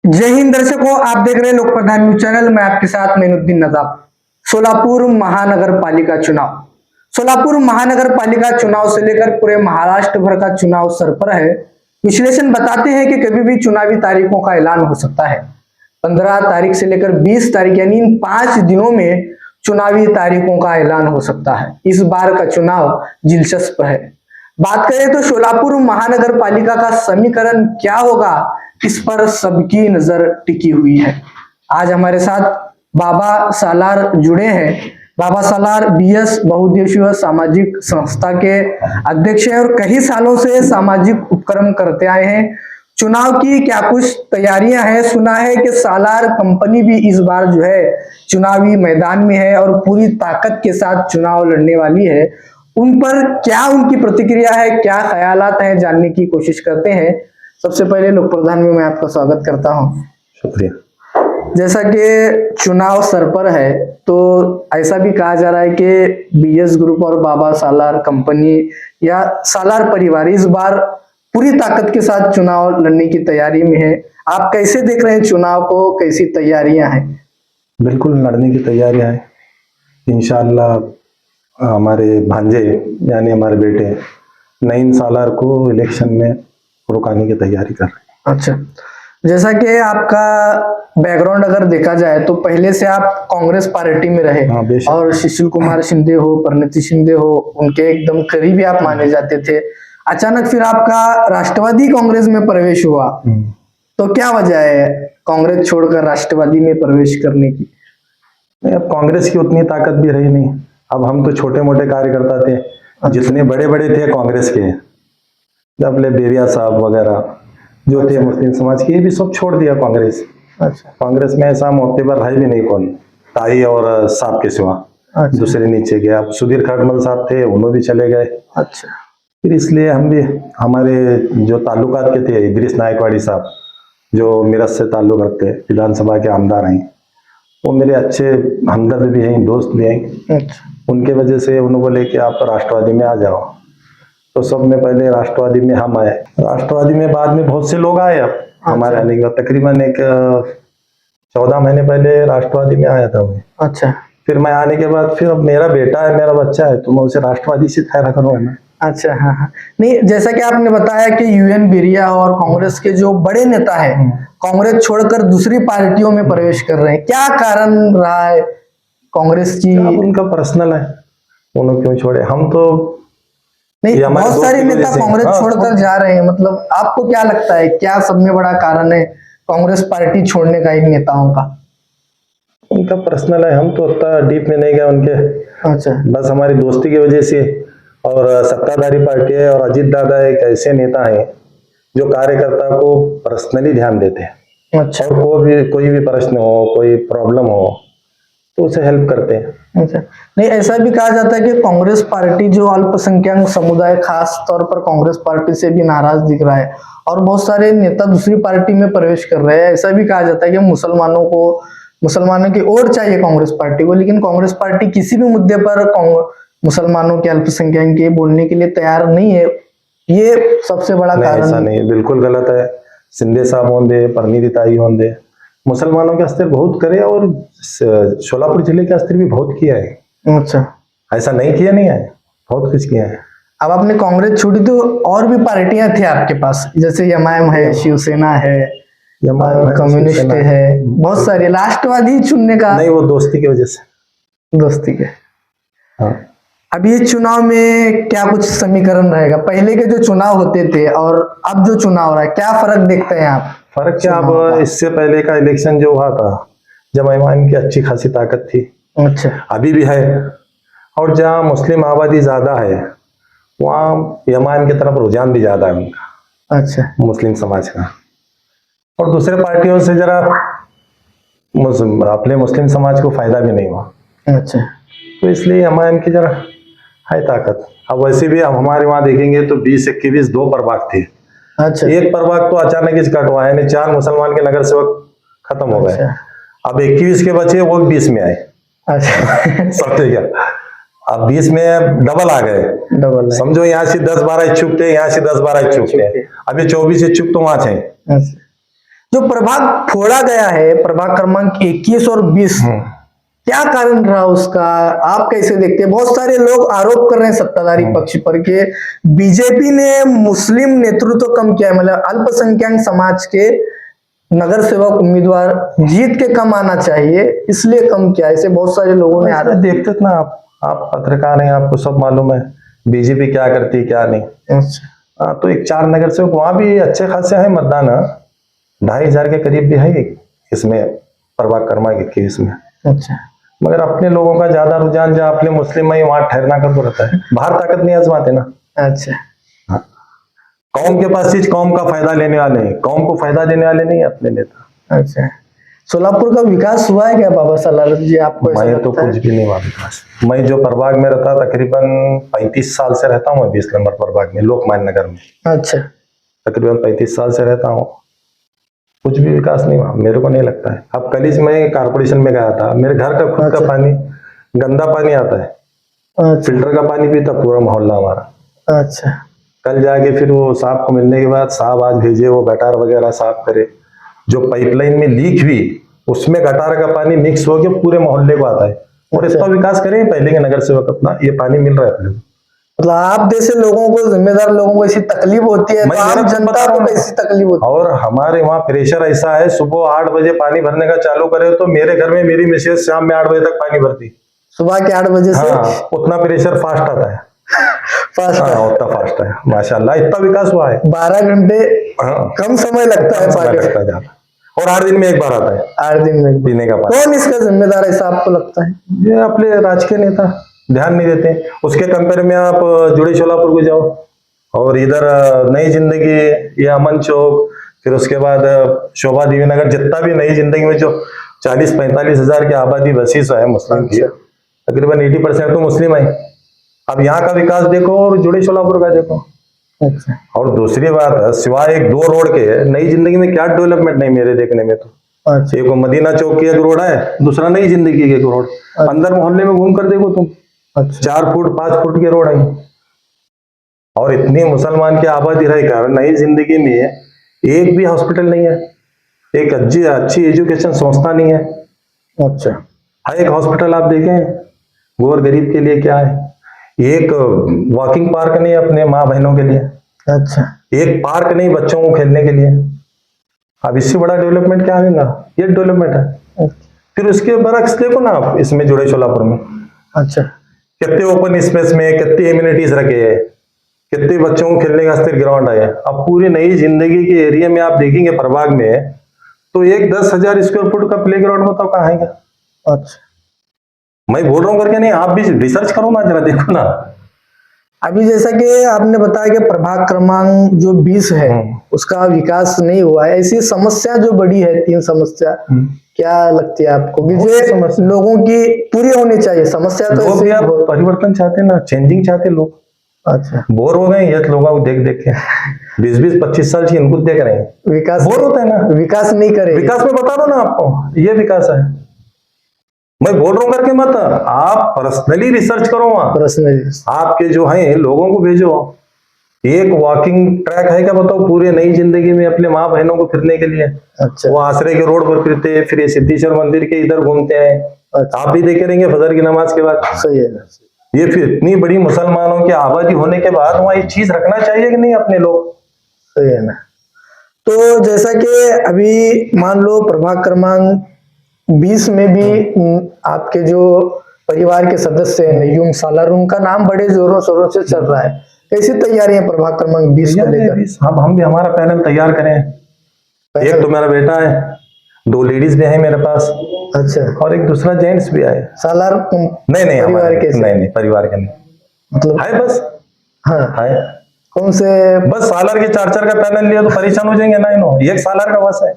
जय हिंद दर्शकों, आप देख रहे हैं लोक प्रधान न्यूज चैनल। मैं आपके साथ मैनुद्दीन नदाब। सोलापुर महानगर पालिका चुनाव। सोलापुर महानगर पालिका चुनाव से लेकर पूरे महाराष्ट्र भर का चुनाव सर पर है। विश्लेषण बताते हैं कि कभी भी चुनावी तारीखों का ऐलान हो सकता है। 15 तारीख से लेकर 20 तारीख यानी इन 5 दिनों में चुनावी तारीखों का ऐलान हो सकता है। इस बार का चुनाव दिलचस्प है। बात करें तो सोलापुर महानगर पालिका का समीकरण क्या होगा, इस पर सबकी नजर टिकी हुई है। आज हमारे साथ बाबा सालार जुड़े हैं। बाबा सालार बीएस बहुउद्देशीय सामाजिक संस्था के अध्यक्ष हैं और कई सालों से सामाजिक उपक्रम करते आए हैं। चुनाव की क्या कुछ तैयारियां हैं, सुना है कि सालार कंपनी भी इस बार जो है चुनावी मैदान में है और पूरी ताकत के साथ चुनाव लड़ने वाली है। उन पर क्या उनकी प्रतिक्रिया है, क्या ख्यालात हैं, जानने की कोशिश करते हैं। सबसे पहले लोक प्रधान में मैं आपका स्वागत करता हूं। शुक्रिया। जैसा कि चुनाव सर पर है, तो ऐसा भी कहा जा रहा है कि बीएस ग्रुप और बाबा सालार कंपनी या सालार परिवार इस बार पूरी ताकत के साथ चुनाव लड़ने की तैयारी में है। आप कैसे देख रहे हैं चुनाव को, कैसी तैयारियां हैं? बिल्कुल लड़ने की तैयारियां हैं। इंशाअल्लाह हमारे भांजे यानी हमारे बेटे नईम सालार को इलेक्शन में रुकाने की तैयारी कर रहे हैं। अच्छा, जैसा कि आपका बैकग्राउंड अगर देखा जाए तो पहले से आप कांग्रेस पार्टी में रहे। हाँ, बेशक। और सुशील कुमार शिंदे हो, परिणीति शिंदे हो, उनके एकदम करीबी आप माने जाते थे। अचानक फिर आपका राष्ट्रवादी कांग्रेस में प्रवेश हुआ, तो क्या वजह है कांग्रेस छोड़कर राष्ट्रवादी में प्रवेश करने की? नहीं, अब कांग्रेस की उतनी ताकत भी रही नहीं। अब हम तो छोटे मोटे कार्यकर्ता थे। जितने बड़े बड़े थे कांग्रेस के, अपने बेरिया साहब वगैरह जो थे मुस्लिम समाज के, ये भी सब छोड़ दिया कांग्रेस। अच्छा, कांग्रेस में ऐसा मौके पर रहे भी नहीं कौन, ताई और साहब के सिवा। अच्छा, दूसरे नीचे गया। अब सुधीर खटमल साहब थे, उन्होंने भी चले गए। अच्छा, फिर इसलिए हम भी, हमारे जो ताल्लुकात के थे, इद्रिस नायकवाड़ी साहब जो मेरठ से ताल्लुक रखते, विधानसभा के आमदार हैं, वो मेरे अच्छे हमदर्द भी हैं, दोस्त भी हैं। अच्छा, उनके वजह से उन्होंने बोले कि आप राष्ट्रवादी में आ जाओ। तो सब में पहले राष्ट्रवादी में हम आए। राष्ट्रवादी में बाद में बहुत से लोग आए। अब हमारे आने के बाद तकरीबन एक 14 महीने पहले राष्ट्रवादी में आया था मैं। अच्छा, फिर मैं आने के बाद फिर अब मेरा बेटा है, मेरा बच्चा है, तो मैं उसे राष्ट्रवादी से खैर करूँगा ना। अच्छा, हाँ हाँ। नहीं, जैसा कि आपने बताया कि यूएन बेरिया और कांग्रेस के जो बड़े नेता हैं कांग्रेस छोड़कर दूसरी पार्टियों में प्रवेश कर रहे हैं, क्या कारण रहा है कांग्रेस की? अब उनका पर्सनल है, उन्होंने क्यों छोड़े। हम तो नहीं, बहुत सारे नेता कांग्रेस हाँ, छोड़कर जा रहे हैं। मतलब आपको क्या लगता है, क्या सब में बड़ा कारण है कांग्रेस पार्टी छोड़ने का इन नेताओं का? उनका पर्सनल है, हम तो उतना डीप में नहीं गए उनके। अच्छा, बस हमारी दोस्ती की वजह से। और सत्ताधारी पार्टी है और अजीत दादा एक ऐसे नेता हैं जो कार्यकर्ता को पर्सनली ध्यान देते हैं। अच्छा, और कोई भी प्रश्न हो, कोई प्रॉब्लम हो, तो उसे हेल्प करते हैं। अच्छा। नहीं, ऐसा भी कहा जाता है कि कांग्रेस पार्टी जो अल्पसंख्यक समुदाय खास तौर पर कांग्रेस पार्टी से भी नाराज दिख रहा है और बहुत सारे नेता दूसरी पार्टी में प्रवेश कर रहे हैं। ऐसा भी कहा जाता है कि मुसलमानों की ओर चाहिए कांग्रेस पार्टी को, लेकिन कांग्रेस पार्टी किसी भी मुद्दे पर मुसलमानों के, अल्पसंख्यक के बोलने के लिए तैयार नहीं है। ये सबसे बड़ा कारण ऐसा नहीं, बिल्कुल गलत है। शिंदे साहब होंगे, परिणीति ताई होंगे, मुसलमानों के अस्तर बहुत करे और सोलापुर जिले के अस्तर भी बहुत किया है। अच्छा, ऐसा नहीं किया नहीं है, बहुत कुछ किया है। अब आपने कांग्रेस छोड़ी तो और भी पार्टियां थी आपके पास, जैसे एमआईएम है, शिवसेना है, कम्युनिस्ट है, बहुत सारी। राष्ट्रवादी चुनने का नहीं, वो दोस्ती की वजह से। दोस्ती के। हाँ। अब ये चुनाव में क्या कुछ समीकरण रहेगा? पहले के जो चुनाव होते थे और अब जो चुनाव हो रहा है, क्या फर्क देखते हैं आप? फर्क क्या, अब इससे पहले का इलेक्शन जो हुआ था, जब इमाम की अच्छी खासी ताकत थी, अच्छा, अभी भी है। और जहाँ मुस्लिम आबादी ज्यादा है वहाँ इमाम की तरफ रुझान भी ज्यादा है उनका, अच्छा, मुस्लिम समाज का। और दूसरे पार्टियों से जरा अपने मुस्लिम समाज को फायदा भी नहीं हुआ। अच्छा, तो इसलिए इमाम की जरा है ताकत। अब वैसे भी अब हमारे वहाँ देखेंगे तो 20-21 2 प्रभाग थे। अच्छा, एक प्रभाग तो अचानक ही कटवा, यानी 4 मुसलमान के नगर सेवक खत्म हो गए। अच्छा, अब 21 के बचे, वो 20 में आए। अच्छा, समझे क्या? अब 20 में डबल आ गए। डबल है। समझो यहाँ से 10-12 इच्छुक थे, यहाँ से 10-12 इच्छुक थे। अभी 24 इच्छुक तो वहां थे। अच्छा। जो प्रभाग फोड़ा गया है, प्रभाग क्रमांक 21 और 20, क्या कारण रहा उसका? आप कैसे देखते हैं? बहुत सारे लोग आरोप कर रहे हैं सत्ताधारी पक्ष पर कि बीजेपी ने मुस्लिम नेतृत्व कम किया है, मतलब अल्पसंख्यक समाज के नगर सेवक उम्मीदवार जीत के कम आना चाहिए, इसलिए कम किया। ऐसे बहुत सारे लोगों ने आरोप। देखते थे ना आप पत्रकार हैं, आपको सब मालूम है बीजेपी क्या करती क्या नहीं। अच्छा। तो एक 4 नगर सेवक वहां भी अच्छे खासे है, मतदान 2500 के करीब भी है इसमें प्रभाग क्रमांक 21 में। अच्छा। मगर अपने लोगों का ज्यादा रुझान जहाँ अपने मुस्लिम में वहां ठहरना कर तो रहता है, बाहर ताकत नहीं आजमाते ना। अच्छा। कौम के पास चीज कौम का फायदा लेने वाले हैं, कौम को फायदा देने वाले नहीं है अपने नेता। अच्छा। सोलापुर का विकास हुआ है क्या बाबा सालार जी? आपको ऐसा मैं तो लगता है? कुछ भी नहीं हुआ विकास। मैं जो प्रभाग में रहता तकरीबन 35 साल से रहता हूँ, 20 नंबर प्रभाग में लोकमान्य नगर में। अच्छा। तकरीबन 35 साल से रहता हूँ, कुछ भी विकास नहीं हुआ मेरे को नहीं लगता है। अब कल ही मैं कारपोरेशन में गया था, मेरे घर का खुद का पानी गंदा पानी आता है। अच्छा। फिल्टर का पानी पीता पूरा मोहल्ला हमारा। अच्छा। कल जाके फिर वो साहब को मिलने के बाद साहब आज भेजे वो गटार वगैरह साफ करे। जो पाइपलाइन में लीक हुई उसमें गटार का पानी मिक्स होकर पूरे मोहल्ले को आता है। और इसका विकास करें पहले के नगर सेवक अपना, ये पानी मिल रहा है अपने को। मतलब आप जैसे लोगों को, जिम्मेदार लोगों को ऐसी तकलीफ होती है, तो आम जनता को कैसी तकलीफ होती है? और हमारे वहाँ प्रेशर ऐसा है, सुबह 8 बजे पानी भरने का चालू करे तो मेरे घर में मेरी मिसेज शाम में 8 बजे तक पानी भरती। सुबह के 8 बजे से? हाँ, उतना प्रेशर फास्ट आता है। फास्ट? हाँ, उतना फास्ट है माशाल्लाह, इतना विकास हुआ है। 12 घंटे कम समय लगता है पानी ज्यादा, और 8 दिन में एक बार आता है। 8 दिन में पीने का पानी। कौन इसका जिम्मेदार ऐसा आपको लगता है? ये अपने राजकीय नेता ध्यान नहीं देते। उसके कंपेयर में आप जुड़े सोलापुर को जाओ और इधर नई जिंदगी, ये अमन चौक, फिर उसके बाद शोभा देवी नगर, जितना भी नई जिंदगी में जो 40-45 हजार की आबादी बसी सो है मुस्लिम की, तकरीबन 80% तो मुस्लिम है। अब यहाँ का विकास देखो और जुड़े सोलापुर का देखो। अच्छा। और दूसरी बात, सिवाय 1-2 रोड के नई जिंदगी में क्या डेवलपमेंट नहीं मेरे देखने में तो। अच्छा। एक मदीना चौक की एक रोड है, दूसरा नई जिंदगी की एक रोड। अंदर मोहल्ले में घूम कर देखो तुम। अच्छा। 4 फुट 5 फुट के रोड है। और इतनी मुसलमान की आबादी रहकर नई जिंदगी में एक भी हॉस्पिटल नहीं है, एक अच्छी एजुकेशन संस्था नहीं है। अच्छा। हाँ, एक हॉस्पिटल आप देखें गोर गरीब के लिए क्या है, एक वॉकिंग पार्क नहीं अपने माँ बहनों के लिए। अच्छा। एक पार्क नहीं बच्चों को खेलने के लिए। अब इससे बड़ा डेवलपमेंट क्या आएगा? ये डेवलपमेंट है। फिर उसके बरक्स देखो ना आप इसमें जुड़े सोलापुर में। अच्छा। कितने ओपन स्पेस में कितनी एमिनिटीज रखे हैं, कितने बच्चों को खेलने का स्थिर ग्राउंड है। अब पूरी नई जिंदगी के एरिया में आप देखेंगे प्रभाग में तो एक 10,000 स्क्वायर फुट का प्ले ग्राउंड बताओ कहाँ आएगा? अच्छा। मैं बोल रहा हूँ करके नहीं, आप भी रिसर्च करो ना, जरा देखो ना। अभी जैसा कि आपने बताया कि प्रभाग क्रमांक जो 20 है उसका विकास नहीं हुआ है, ऐसी समस्या जो बड़ी है 3 समस्या, क्या लगती है आपको कि जो लोगों की पूरी होनी चाहिए? समस्या तो लोग भी आप परिवर्तन चाहते हैं ना, चेंजिंग चाहते लोग। अच्छा। बोर हो गए ये लोगों को देख देख के, 20-25 साल से इनको देख रहे हैं, विकास बोर होता है ना। विकास नहीं करे। विकास में बता दो ना आपको, ये विकास है। मैं बोल रहा हूँ करके मत, आप पर्सनली रिसर्च करो वहां। पर्सनली आपके जो हैं लोगों को भेजो। एक वॉकिंग ट्रैक है क्या बताओ पूरे नई जिंदगी में अपने माँ बहनों को फिरने के लिए? अच्छा। वो आश्रय के रोड पर फिरते हैं, फिर ये सिद्धेश्वर मंदिर के इधर घूमते हैं। अच्छा। आप भी देखे रहेंगे फजर की नमाज के बाद। सही है। ये फिर इतनी बड़ी मुसलमानों की आबादी होने के बाद वहां ये चीज रखना चाहिए कि नहीं अपने लोग? सही है ना। तो जैसा कि अभी मान लो प्रभाग क्रमांक 20 में भी आपके जो परिवार के सदस्य हैं नयूम सालार, उनका नाम बड़े जोरों शोरों से चल रहा है। कैसी तैयारियां प्रभाग क्रमांक 20 को लेकर? हम भी हमारा पैनल तैयार करें। एक तो मेरा बेटा है, 2 लेडीज भी है मेरे पास। अच्छा। और एक दूसरा जेंट्स भी है। सालार नहीं परिवार के? नहीं परिवार के नहीं, मतलब है बस। हाँ है कौन से? बस सालार के 4-4 का पैनल लिया तो परेशान हो जाएंगे ना। इनो एक सालार का बस है,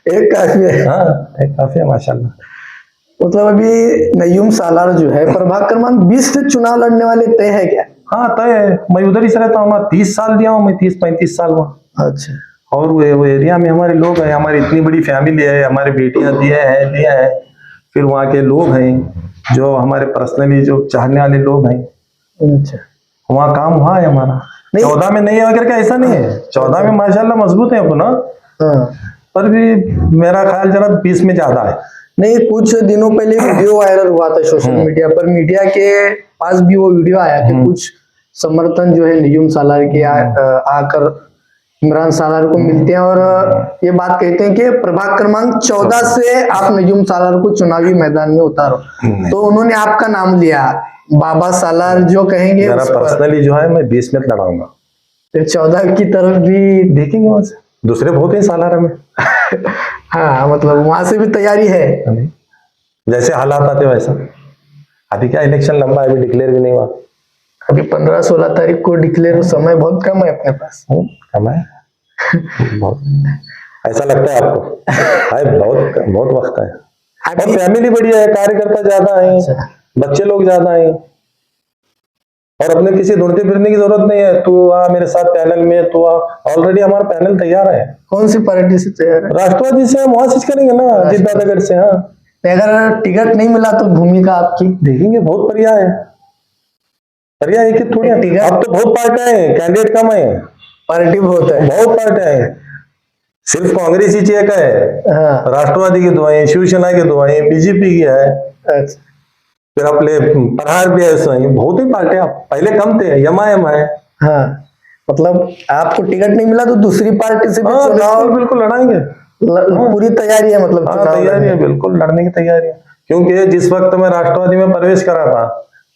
एक काफी है। हाँ एक काफी है माशाल्लाह। मतलब अभी नयूम सालार जो है प्रभाग क्रमांक 20 से चुनाव लड़ने वाले तय है क्या? हाँ तय है। मैं उधर ही से रहता हूँ, 30 साल दिया हूँ मैं, 30-35 साल वहाँ। अच्छा। और वो एरिया में हमारे लोग हैं, हमारी इतनी बड़ी फैमिली है, हमारी बेटियां दिए हैं। फिर वहाँ के लोग हैं जो हमारे पर्सनली जो चाहने वाले लोग हैं। अच्छा। वहाँ काम हुआ है हमारा। 14 में नहीं आकर के ऐसा नहीं है, 14 में माशाल्लाह मजबूत है अपना। पर भी मेरा ख्याल जरा 20 में ज्यादा है। नहीं, कुछ दिनों पहले वीडियो वायरल हुआ था सोशल मीडिया पर, मीडिया के पास भी वो वीडियो आया कि कुछ समर्थन जो है नयूम सालार के आकर इमरान सालार को मिलते हैं और ये बात कहते हैं कि प्रभाग क्रमांक 14 से आप नयूम सालार को चुनावी मैदान में उतारो। तो उन्होंने आपका नाम लिया, बाबा सालार जो कहेंगे मेरा उस पर। पर्सनली जो है मैं 20 में लड़ाऊंगा। फिर 14 की तरफ भी देखेंगे वहां से, दूसरे बहुत ही सालार में। हाँ, मतलब वहां से भी तैयारी है। जैसे हालात आते वैसा। अभी क्या इलेक्शन लंबा है, अभी डिक्लेयर भी नहीं हुआ। अभी 15-16 तारीख को डिक्लेयर, समय बहुत कम है अपने पास। कम है बहुत। ऐसा लगता है आपको? है बहुत बहुत वक्त है। और फैमिली बढ़िया है, कार्यकर्ता ज्यादा है, बच्चे लोग ज्यादा हैं, और अपने किसी ढूंढते फिरने की जरूरत नहीं है। तू आ मेरे साथ पैनल में, तू आ, ऑलरेडी हमारा पैनल तैयार है। कौन सी पार्टी से तैयार है? राष्ट्रवादी से हम वहां से करेंगे ना, अजीत दादागढ़ से। हाँ, अगर टिकट नहीं मिला तो भूमिका आपकी? देखेंगे, बहुत बढ़िया है। बढ़िया है कि थोड़ी टिकट, अब तो बहुत पार्टियां हैं, कैंडिडेट कम है, पार्टी बहुत है, बहुत पार्टियां हैं। सिर्फ कांग्रेस ही चेक है। हाँ। राष्ट्रवादी की दुआएं, शिवसेना की दुआएं, बीजेपी की है, अच्छा। फिर अपने प्रहार भी है, बहुत ही पार्टियां। पहले कम थे, एमआईएम है। हाँ, मतलब आपको टिकट नहीं मिला तो दूसरी पार्टी से भी हाँ, चुनाव बिल्कुल लड़ाएंगे। पूरी तैयारी है, मतलब हाँ, चुनाव तैयारी है, बिल्कुल लड़ने की तैयारी है। क्योंकि जिस वक्त मैं राष्ट्रवादी में प्रवेश करा था,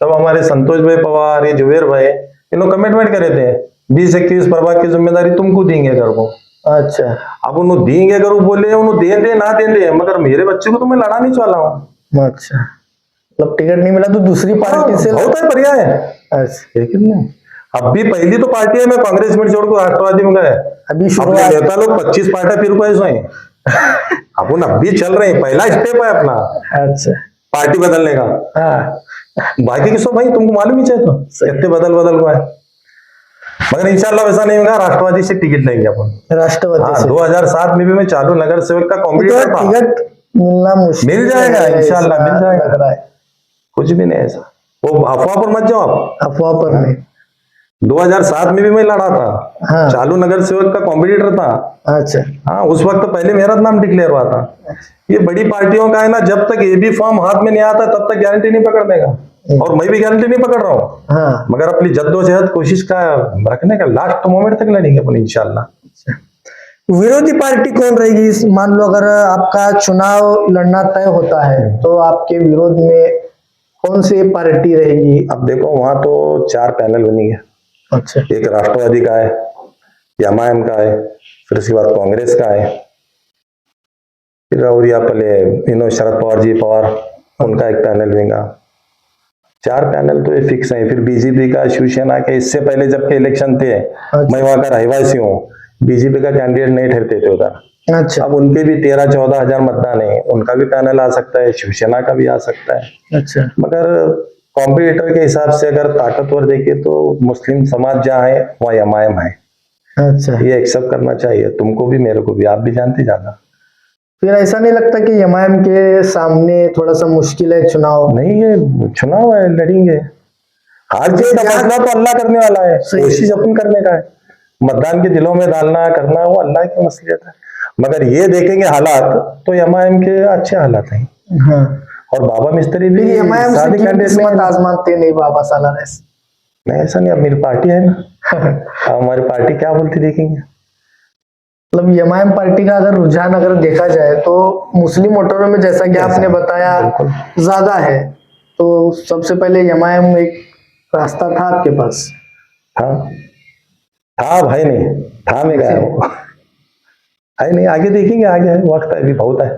तब हमारे संतोष भाई पवार, ये जुबेर भाई, इन्होंने कमिटमेंट करे थे 20-21 प्रभाग की जिम्मेदारी तुमको देंगे घर को। अच्छा। अब उन्होंने देंगे अगर वो बोले, उन्होंने दे ना दे, मगर मेरे बच्चे को तो मैं लड़ा नहीं चाला हूँ। अच्छा, मतलब टिकट नहीं मिला तो दूसरी पार्टी से। बहुत है, बढ़िया है। अच्छा, लेकिन नहीं, अब भी पहली तो पार्टी है, मैं कांग्रेस में छोड़ को राष्ट्रवादी में गए। अभी अपने शुरुआत। नेता लोग 25 पार्टियां फिर को ऐसा है। अपन अब भी चल रहे हैं, पहला स्टेप है अपना अच्छा, पार्टी बदलने का। हाँ, बाकी किसको भाई, तुमको मालूम ही चाहिए तो कितने बदल को है। मगर इंशाल्लाह वैसा नहीं होगा, राष्ट्रवादी से टिकट लेंगे अपन। राष्ट्रवादी हाँ, से। 2007 में भी मैं चालू नगर सेवक का कॉम्पिटिटर था। टिकट मिलना मुश्किल मिल जाएगा, इंशाल्लाह मिल लग जाएगा। रहा है। कुछ भी नहीं ऐसा, वो अफवाह पर मत जाओ आप। अफवाह पर नहीं। 2007 में भी मैं लड़ा था। हाँ। चालू नगर सेवक का कॉम्पिटिटर था। अच्छा। हाँ, उस वक्त पहले मेरा नाम डिक्लेयर हुआ था। ये बड़ी पार्टियों का है ना, जब तक ये भी फॉर्म हाथ में नहीं आता तब तक गारंटी नहीं पकड़ने का, और मैं भी गारंटी नहीं पकड़ रहा हूँ। हाँ। मगर अपनी जद्दोजहद कोशिश का रखने का, लास्ट मोमेंट तक लड़ेंगे अपन इंशाल्लाह। विरोधी पार्टी कौन रहेगी? मान लो अगर आपका चुनाव लड़ना तय होता है तो आपके विरोध में कौन सी पार्टी रहेगी? अब देखो, वहां तो 4 पैनल बनेंगे। अच्छा। एक राष्ट्रवादी का है, एमआईएम का है, फिर उसके बाद कांग्रेस का है, फिर और या पहले शरद पवार जी पवार, उनका एक पैनल बनेगा। 4 पैनल तो ये फिक्स है। फिर बीजेपी का, शिवसेना के, इससे पहले जब के इलेक्शन थे, मैं वहां का रहवासी हूँ, बीजेपी का कैंडिडेट नहीं ठहरते थे उधर। अच्छा। अब उनके भी 13-14 हजार मतदान है, उनका भी पैनल आ सकता है, शिवसेना का भी आ सकता है। अच्छा। मगर कॉम्पिटिटर के हिसाब से अगर ताकतवर देखे तो मुस्लिम समाज जहाँ है वहाँ एमआईएम है। अच्छा, ये एक्सेप्ट करना चाहिए, तुमको भी मेरे को भी, आप भी जानते ज्यादा। फिर ऐसा नहीं लगता कि एमआईएम के सामने थोड़ा सा मुश्किल है चुनाव? नहीं, ये चुनाव है, लड़ेंगे। हार जीत का फैसला तो अल्लाह करने वाला है, कोशिश अपन करने का है। मतदान के दिलों में डालना करना वो अल्लाह की मसलियत है। मगर ये देखेंगे हालात तो एमआईएम के अच्छे हालात हैं। हाँ। और बाबा मिस्त्री भी एमआईएम से किस्मत आजमाते नहीं बाबा सालार? नहीं, ऐसा नहीं, अब मेरी पार्टी है ना। अब हमारी पार्टी क्या बोलती देखेंगे। मतलब एमआईएम पार्टी का अगर रुझान अगर देखा जाए तो मुस्लिम वोटरों में, जैसा कि आपने बताया, ज्यादा है, तो सबसे पहले एमआईएम एक रास्ता था आपके पास? था भाई, नहीं था, मैं गया वो है नहीं। आगे देखेंगे, आगे है, वक्त है, अभी बहुत है।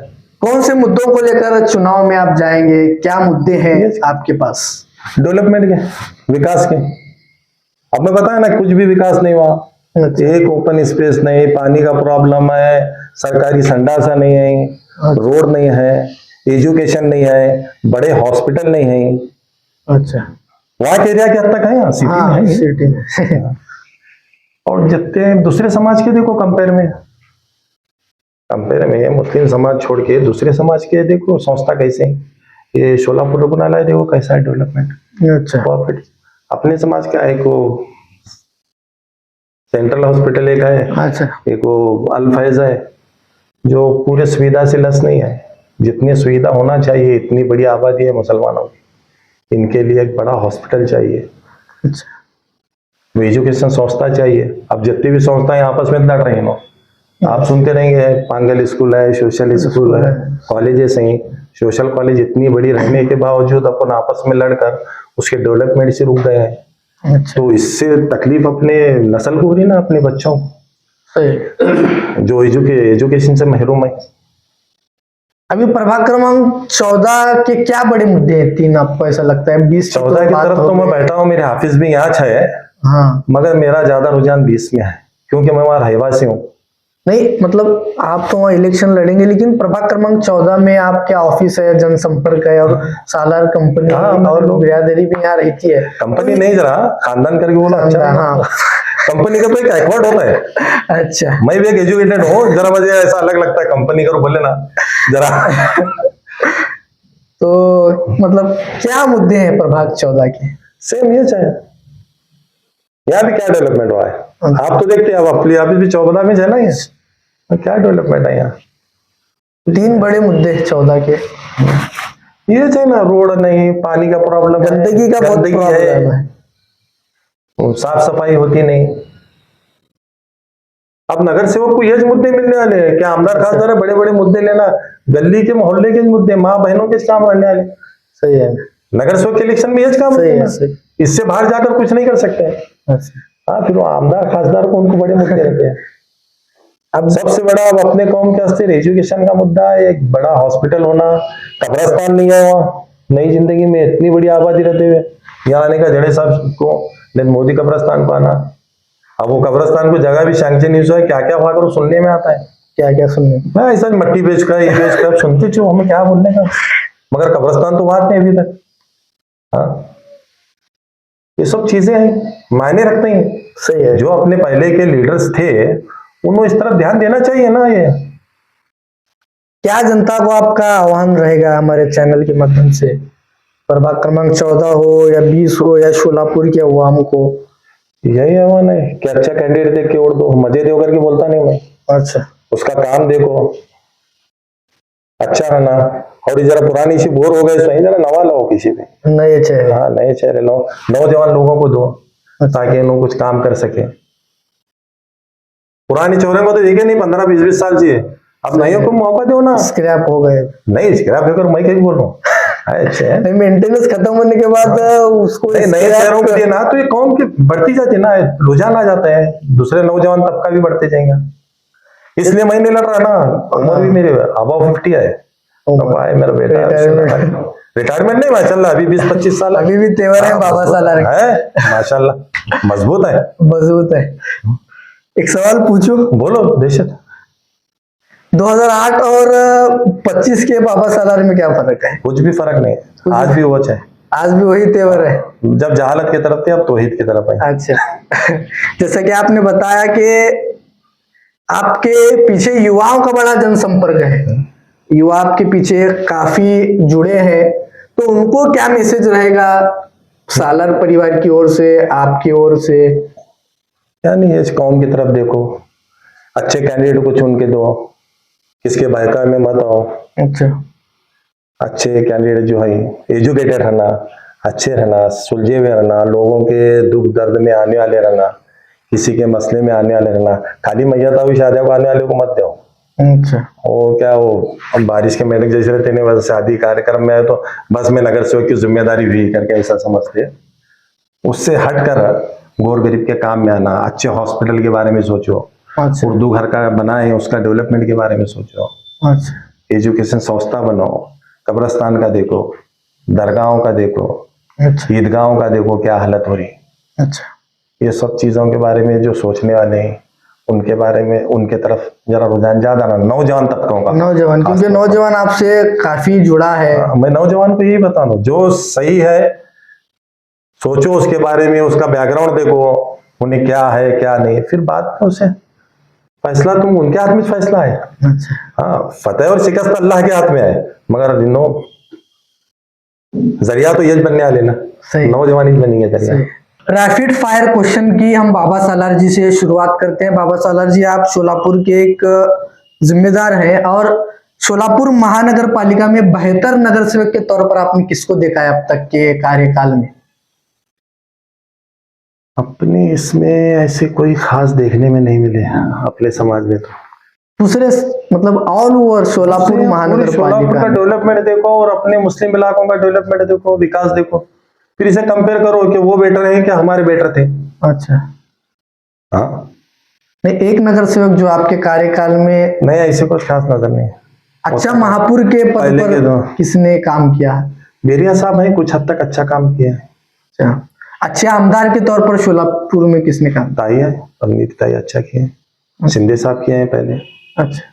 कौन से मुद्दों को लेकर चुनाव में आप जाएंगे? क्या मुद्दे हैं आपके पास? डेवलपमेंट के, विकास के। अब मैं बताया ना, कुछ भी विकास नहीं हुआ। एक ओपन स्पेस नहीं, पानी का प्रॉब्लम है, सरकारी संडासा नहीं है, रोड नहीं है, एजुकेशन नहीं है, बड़े हॉस्पिटल नहीं है। अच्छा। वहां के एरिया के हद तक है, सिटी में है। सिटी में। और जितने दूसरे समाज के देखो, कंपेयर में मुस्लिम समाज छोड़ के दूसरे समाज के देखो संस्था कैसे है। ये शोलापुर रुग्णालय देखो कैसा है डेवलपमेंट। अच्छा। प्रॉफिट अपने समाज का एक वो सेंट्रल हॉस्पिटल एक है। अच्छा। एक वो अल फैज है, जो पूरे सुविधा से लस नहीं है। जितनी सुविधा होना चाहिए, इतनी बड़ी आबादी है मुसलमानों की, इनके लिए एक बड़ा हॉस्पिटल चाहिए, एजुकेशन संस्था चाहिए। अब जितनी भी संस्थाएं आपस में लड़ रही हैं, आप सुनते रहेंगे, पांगल स्कूल है, सोशल स्कूल है, कॉलेजेस हैं। सोशल कॉलेज इतनी बड़ी रहने के बावजूद अपन आपस में लड़कर उसके डेवलपमेंट से रुक गए हैं। तो इससे तकलीफ अपने नस्ल को हो रही ना, अपने बच्चों को जो एजुकेशन से महरूम है। अभी प्रभाग क्रमांक 14 के क्या बड़े मुद्दे हैं, 3 आपको ऐसा लगता है? 20 14 की तरफ तो मैं बैठा हूँ, मेरे हाफिज भी यहाँ 6 है। हाँ, मगर मेरा ज्यादा रुझान 20 में है, क्योंकि मैं वहां रहवासी हूँ। नहीं मतलब आप तो वहाँ इलेक्शन लड़ेंगे, लेकिन प्रभाग क्रमांक 14 में आपके ऑफिस है, जनसंपर्क है, और सालार कंपनी और बिरादरी भी यहाँ रहती है। कंपनी नहीं, जरा खानदान करके बोला अच्छा। हाँ, कंपनी का तो एक एक्वर्ड होता है। अच्छा, मैं भी एक एजुकेटेड हूँ, जरा मुझे ऐसा अलग लगता है कंपनी करो बोले ना जरा। तो मतलब क्या मुद्दे हैं प्रभाग 14 के? सेम ये चाहिए। यहाँ भी क्या डेवलपमेंट हुआ है आप तो देखते हैं, अब अपनी ऑफिस भी 14 में है ना, ये क्या डेवलपमेंट है यहाँ? 3 बड़े मुद्दे 14 के ये चाहिए ना, रोड नहीं, पानी का प्रॉब्लम है, गंदगी का बहुत प्रॉब्लम है, साफ सफाई होती नहीं। अब नगर सेवक को ये मुद्दे मिलने वाले हैं क्या? आमदार खासदार है, बड़े बड़े मुद्दे लेना, गली के मोहल्ले के मुद्दे, माँ बहनों के काम रहने वाले। सही है, नगर सेवक के इलेक्शन में ये काम सही है, है। इससे बाहर जाकर कुछ नहीं कर सकते। हाँ, फिर वो आमदार खासदार को उनको बड़े मुद्दे रहते हैं। अब सबसे बड़ा अब अपने कौम के अस्थिर एजुकेशन का मुद्दा है, एक बड़ा हॉस्पिटल होना, कब्रस्तान नहीं है वहाँ। नई जिंदगी में इतनी बड़ी आबादी रहते हुए यहाँ आने का जड़े साहब को, लेकिन मोदी कब्रस्तान को आना। अब वो कब्रस्तान को जगह भी सैंक्शन नहीं हुआ है, क्या क्या वहां करो सुनने में आता है, क्या क्या सुनने में, मैं ऐसा मट्टी बेच कर ये बेच कर सुनते चो, हमें क्या बोलने का, मगर कब्रस्तान तो बात नहीं अभी तक। हाँ, ये सब चीजें हैं, मायने रखते हैं। सही है, जो अपने पहले के लीडर्स थे उन्होंने इस तरफ ध्यान देना चाहिए ना। ये क्या जनता को आपका आह्वान रहेगा हमारे चैनल के माध्यम से, प्रभाग क्रमांक 14 हो या 20 हो या शोलापुर के अवाम को? यही आह्वान है कि अच्छा कैंडिडेट देख के वोट दो, मजे दे करके बोलता नहीं मैं। अच्छा, उसका काम देखो, अच्छा रहना, और जरा पुरानी सी बोर हो गए सही, जरा नवा लो किसी पे, नए चेहरे। हाँ, नए चेहरे लो, नौजवान लोगों को दो ताकि लोग कुछ काम कर सके। पुरानी चौरे में तो देखे नहीं, 15-20 साल चाहिए, अब नई को मौका दो ना। स्क्रैप हो गए, नहीं स्क्रैप होकर मैं क्या बोल रहा हूँ, अच्छा मेंटेनेंस खत्म होने के बाद उसको नए चेहरों को देना, तो ये कौम की बढ़ती जाती है ना, रुझान आ जाता है, दूसरे नौजवान तबका भी बढ़ते जाएंगे। इसलिए मैं नहीं लड़ रहा ना, उम्र भी मेरे अबव 50 है, मेरा बेटा रिटायरमेंट नहीं माशाल्लाह, अभी 20-25 साल, अभी भी तेवर है बाबा सालार है माशाल्लाह, मजबूत है, मजबूत है। एक सवाल पूछो, बोलो। बेशक 2008 और 25 के बाबा सालार में क्या फर्क है? कुछ भी फर्क नहीं, आज भी वो है, आज भी वही तेवर है। जब जहालत की तरफ थे अब तौहीद की तरफ है। अच्छा, जैसा कि आपने बताया कि आपके पीछे युवाओं का बड़ा जनसंपर्क है, युवा आपके पीछे काफी जुड़े हैं, तो उनको क्या मैसेज रहेगा सालार परिवार की ओर से, आपकी ओर से? यानी इस कौम की तरफ देखो, अच्छे कैंडिडेट को चुन के दो, किसके बहका में मत आओ। अच्छा, अच्छे कैंडिडेट जो है एजुकेटेड रहना, अच्छे रहना, सुलझे हुए रहना, लोगों के दुख दर्द में आने वाले रहना, किसी के मसले में आने वाले रहना। खाली मैया हुई शादियों को आने वाले को मत दो। अच्छा, वो क्या, वो बारिश के महीने जैसे रहते नहीं, बस शादी कार्यक्रम में आए तो बस में नगर सेवक की जिम्मेदारी भी करके ऐसा समझते हैं। उससे हटकर गोर गरीब के काम में आना, अच्छे हॉस्पिटल के बारे में सोचो, अच्छा, उर्दू घर का बनाए उसका डेवलपमेंट के बारे में सोचो, अच्छा, एजुकेशन संस्था बनाओ, कब्रस्तान का देखो, दरगाहों का देखो, अच्छा, ईदगाहों का देखो क्या हालत हो रही। अच्छा, ये सब चीजों के बारे में जो सोचने वाले हैं उनके बारे में, उनके तरफ जरा रुझान ज्यादा ना, नौजवान तबकों का, नौजवान, क्योंकि नौजवान आपसे काफी जुड़ा है। मैं नौजवान को यही बता दूं, जो सही है सोचो उसके बारे में, उसका बैकग्राउंड देखो, उन्हें क्या है क्या नहीं, फिर बात में उसे फैसला, तुम उनके हाथ में फैसला है। अच्छा, हाँ, फतेह और शिकस्त अल्लाह के हाथ में है, मगर जरिया तो यही बनने वाले ना, नौजवान ही बनेंगे जरिया। रैपिड फायर क्वेश्चन की हम बाबा सालार जी से शुरुआत करते हैं। बाबा सालार जी, आप शोलापुर के एक जिम्मेदार हैं, और सोलापुर महानगर पालिका में बेहतर नगर सेवक के तौर पर आपने किसको देखा है अब तक के कार्यकाल में? अपने इसमें ऐसे कोई खास देखने में नहीं मिले अपने समाज में। तो दूसरे मतलब ऑल ओवर सोलापुर महानगर सोलापुर का पालिका डेवलपमेंट देखो और अपने मुस्लिम इलाकों का डेवलपमेंट देखो, विकास देखो, फिर इसे कंपेयर करो कि वो बेटर है कि हमारे बेटर थे। अच्छा, हाँ, नहीं एक नगर सेवक जो आपके कार्यकाल में नहीं ऐसे कुछ खास नजर नहीं। अच्छा महापुर के पद पहले के पर दो किसने काम किया? बेरिया साहब हैं, कुछ हद तक अच्छा काम किया है। अच्छा, अच्छे आमदार के तौर पर सोलापुर में किसने काम? ताई है, अवनीत ताई अच्छा किए, शिंदे साहब किए हैं पहले। अच्छा,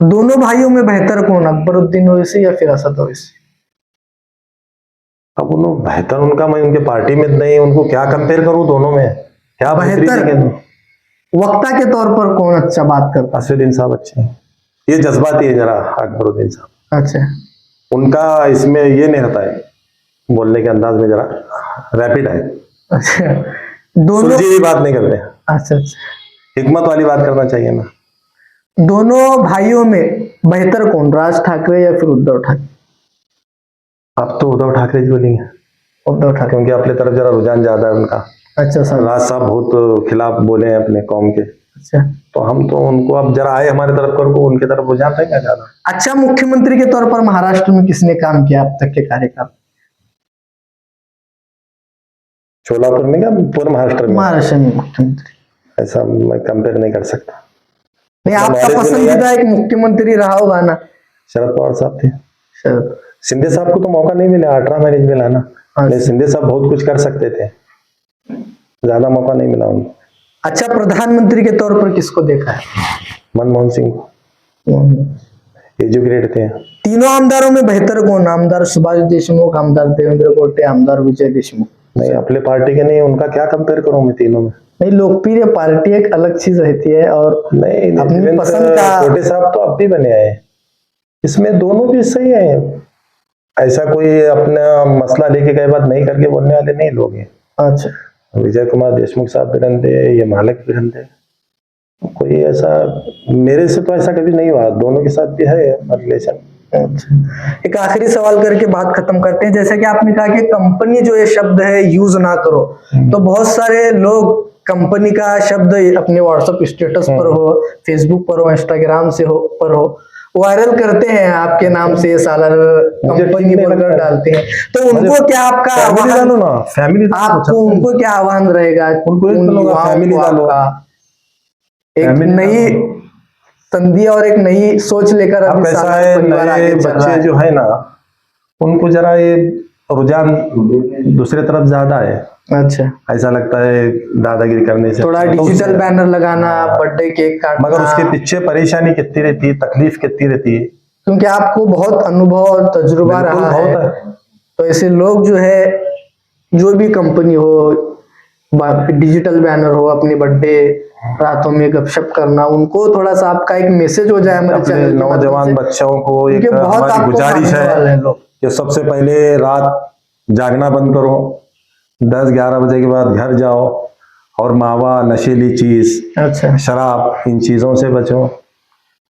दोनों भाइयों में बेहतर कौन, अकबरुद्दीन ओवैसी या फिर असद ओवैसी? अब उन्होंने बेहतर, उनका मैं उनके पार्टी में नहीं, उनको क्या कंपेयर करूं दोनों में, क्या बेहतर वक्ता के तौर पर कौन अच्छा बात करता? असदुद्दीन साहब अच्छे हैं, ये जज्बाती है जरा अकबरुद्दीन साहब। अच्छा, उनका इसमें ये नहीं रहता है, बोलने के अंदाज में जरा रैपिड है, अच्छा, दोनों सुलझी बात नहीं करते, अच्छा अच्छा, हिकमत वाली बात करना चाहिए ना। दोनों भाइयों में बेहतर कौन, राज ठाकरे या फिर उद्धव ठाकरे? अब तो उद्धव ठाकरे जी बोलेंगे, उद्धव ठाकरे, क्योंकि अपने तरफ जरा रुझान ज्यादा है उनका। अच्छा सर, राज साहब बहुत खिलाफ बोले हैं अपने कौम के, अच्छा तो हम तो उनको अब जरा आए हमारे तरफ करके उनके तरफ रुझान है क्या ज्यादा। अच्छा, मुख्यमंत्री के तौर पर महाराष्ट्र में किसने काम किया अब तक के कार्यकाल? सोलापुर में क्या पूरे महाराष्ट्र में? महाराष्ट्र में मुख्यमंत्री ऐसा मैं कंपेयर नहीं कर सकता। नहीं, आपका knowledge भी नहीं है। पसंदीदा एक मुख्यमंत्री रहा होगा ना? शरद पवार साहब थे। शरद, शिंदे साहब को तो मौका नहीं मिला 18 मैरिज में लाना, नहीं शिंदे साहब बहुत कुछ कर सकते थे, ज्यादा मौका नहीं मिला उनको। अच्छा, प्रधानमंत्री के तौर पर किसको देखा है? मनमोहन सिंह एजुकेटेड थे। तीनों आमदारों में बेहतर कौन, आमदार सुभाष देशमुख, आमदार देवेंद्र गोटे, आमदार विजय देशमुख? नहीं अपने पार्टी के नहीं, उनका क्या कंपेयर करूं मैं तीनों में। नहीं, लोकप्रिय पार्टी एक अलग चीज रहती है, और नहीं अपनी पसंद का। छोटे साहब तो अब भी बने आए, इसमें दोनों भी सही है, ऐसा कोई अपना मसला लेके कई बात नहीं करके बोलने वाले नहीं लोग हैं। अच्छा, विजय कुमार देशमुख साहब भी रहते, ये मालिक भी रहते, कोई ऐसा मेरे से तो ऐसा कभी नहीं हुआ, दोनों के साथ भी है रिलेशन। अच्छा, एक आखिरी सवाल करके बात खत्म करते हैं। जैसे कि आपने कहा कि कंपनी जो ये शब्द है यूज ना करो, तो बहुत सारे लोग कंपनी का शब्द अपने व्हाट्सएप स्टेटस पर हो, फेसबुक पर हो, इंस्टाग्राम से हो पर हो, वायरल करते हैं आपके नाम से, साला कंपनी बोलकर डालते हैं, तो उनको क्या आपका आह्वान, फैमिली आपको उनको क्या आह्वान रहेगा? उनको फैमिली डालो, एक नई संधि और एक नई सोच लेकर अब अभी ऐसा है, नए बच्चे जो है ना उनको जरा ये रुझान दूसरे तरफ ज्यादा है। अच्छा, ऐसा लगता है दादागिरी करने से थोड़ा डिजिटल बैनर लगाना, बर्थडे केक काटना, मगर उसके पीछे परेशानी कितनी रहती है, तकलीफ कितनी रहती है, क्योंकि आपको बहुत अनुभव और तजुर्बा रहा है। तो ऐसे लोग जो है, जो भी कंपनी हो, डिजिटल बैनर हो, अपने बर्थडे रातों में गपशप करना, उनको थोड़ा सा आपका एक मैसेज हो जाए हमारे चैनल के नौजवान बच्चों को एक हमारी गुजारिश है कि सबसे पहले रात जागना बंद करो, 10-11 बजे के बाद घर जाओ, और मावा, नशीली चीज, अच्छा, शराब, इन चीजों से बचो,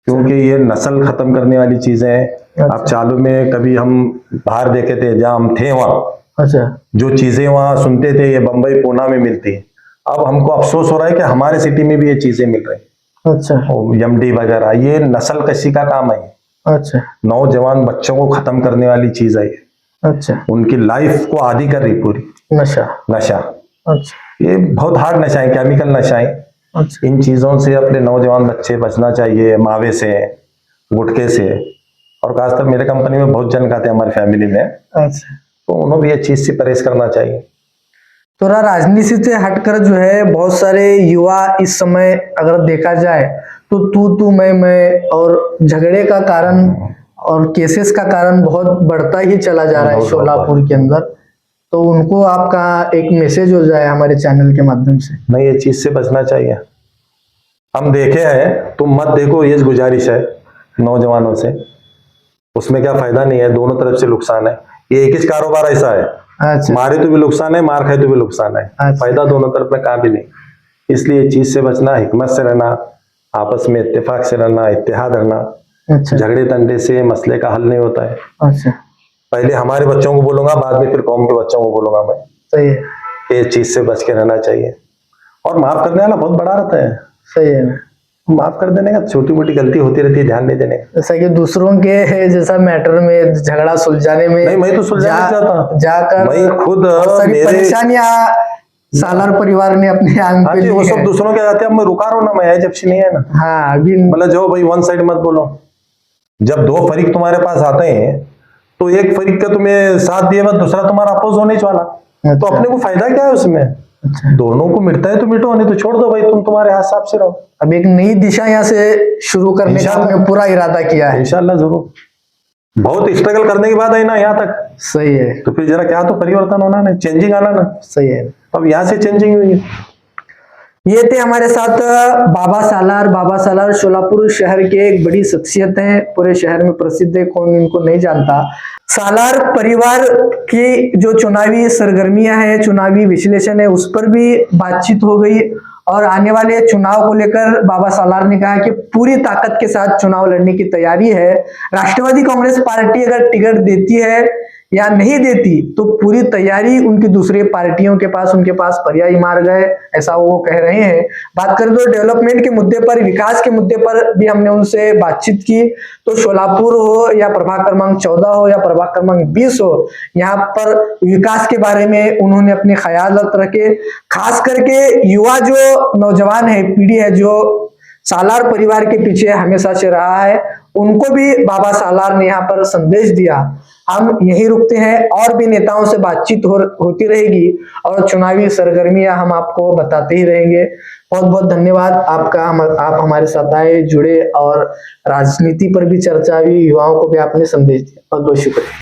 क्योंकि ये नस्ल खत्म करने वाली चीजें हैं। अब चालू में कभी हम बाहर देखे थे, जहाँ हम थे वहाँ, अच्छा, जो चीजें वहाँ सुनते थे ये बम्बई पूना में मिलती है, अब हमको अफसोस हो रहा है कि हमारे सिटी में भी ये चीजें मिल रही। अच्छा, एमडी वगैरह, ये नस्ल कशी का काम है। अच्छा, नौजवान बच्चों को खत्म करने वाली चीज है, अच्छा, उनकी लाइफ को आदी कर रही पूरी। नशा, नशा, अच्छा, ये बहुत हार्ड नशा है, केमिकल नशा है। अच्छा, इन चीजों से अपने नौजवान बच्चे बचना चाहिए, मावे से, गुटखे से, और खासकर मेरे कंपनी में बहुत जन खाते हैं हमारी फैमिली में, अच्छा, तो उन्होंने भी ये चीज से परहेज करना चाहिए। थोड़ा राजनीति से हटकर जो है, बहुत सारे युवा इस समय अगर देखा जाए तो तू मैं और झगड़े का कारण और केसेस का कारण बहुत बढ़ता ही चला जा रहा है सोलापुर के अंदर, तो उनको आपका एक मैसेज हो जाए हमारे चैनल के माध्यम से। नहीं, ये चीज से बचना चाहिए। हम देखे हैं, तुम मत देखो, ये गुजारिश है नौजवानों से, उसमें क्या फायदा नहीं है, दोनों तरफ से नुकसान है। ये एक ही कारोबार ऐसा है, अच्छा, मारे तो भी नुकसान है, मार खाए तो भी नुकसान है, अच्छा, फायदा दोनों तरफ में कहाँ भी नहीं। इसलिए चीज से बचना, हिकमत से रहना, आपस में इत्तेफाक से रहना, इत्तेहाद रहना। अच्छा झगड़े तंडे से मसले का हल नहीं होता है। अच्छा, पहले हमारे बच्चों को बोलूंगा, बाद में फिर कौम के बच्चों को बोलूंगा मैं। सही है, ये चीज से बच के रहना चाहिए। और माफ करने वाला बहुत बड़ा रहता है। सही है। माफ कर देने का, छोटी मोटी गलती होती रहती है, ध्यान नहीं देने का। जैसा कि दूसरों के जैसा मैटर में झगड़ा सुलझाने में नहीं, मैं तो सुलझाना नहीं चाहता। जाकर मैं खुद बहुत सारी मेरे परेशानियां सालार परिवार ने अपने आंग हाँ पे जी, ली वो सब है। दूसरों के आते हैं। अब मैं रुका रहा हूं ना, मैं जब से नहीं है ना। हाँ अभी मतलब जाओ भाई, वन साइड मत बोलो। जब दो फरीक तुम्हारे पास आते हैं तो एक फरीक का तुम्हें साथ दिए बाद दूसरा तुम्हारा अपोज होने वाला। तो अच्छा। अपने को फायदा क्या है उसमें? अच्छा। दोनों को मिटता है तो मिटो, नहीं तो छोड़ दो भाई, तुम तुम्हारे हिसाब से रहो। अब एक नई दिशा यहाँ से शुरू करने का इंशाल्लाह। आपने पूरा इरादा किया है। इंशाल्लाह जरूर। बहुत स्ट्रगल करने के बाद है ना यहाँ तक, सही है, तो फिर जरा क्या तो परिवर्तन होना ना, चेंजिंग आना ना। सही है। अब यहाँ से चेंजिंग हुई है। ये थे हमारे साथ बाबा सालार। बाबा सालार सोलापुर शहर के एक बड़ी शख्सियत है, पूरे शहर में प्रसिद्ध है, कौन इनको नहीं जानता। सालार परिवार की जो चुनावी सरगर्मियां हैं, चुनावी विश्लेषण है, उस पर भी बातचीत हो गई। और आने वाले चुनाव को लेकर बाबा सालार ने कहा कि पूरी ताकत के साथ चुनाव लड़ने की तैयारी है। राष्ट्रवादी कांग्रेस पार्टी अगर टिकट देती है या नहीं देती तो पूरी तैयारी उनकी दूसरी पार्टियों के पास, उनके पास पर्यायी मार्ग है, ऐसा वो कह रहे हैं। बात करें तो डेवलपमेंट के मुद्दे पर, विकास के मुद्दे पर भी हमने उनसे बातचीत की। तो सोलापुर हो या प्रभाग क्रमांक 14 हो या प्रभाग क्रमांक 20 हो, यहाँ पर विकास के बारे में उन्होंने अपने ख्यालात रखे। खास करके युवा जो नौजवान है, पीढ़ी है जो सालार परिवार के पीछे हमेशा से रहा है, उनको भी बाबा सालार ने यहाँ पर संदेश दिया। हम यही रुकते हैं, और भी नेताओं से बातचीत होती रहेगी और चुनावी सरगर्मियां हम आपको बताते ही रहेंगे। बहुत बहुत धन्यवाद आपका। आप हमारे साथ आए, जुड़े और राजनीति पर भी चर्चा हुई, युवाओं को भी आपने संदेश दिया। बहुत बहुत शुक्रिया।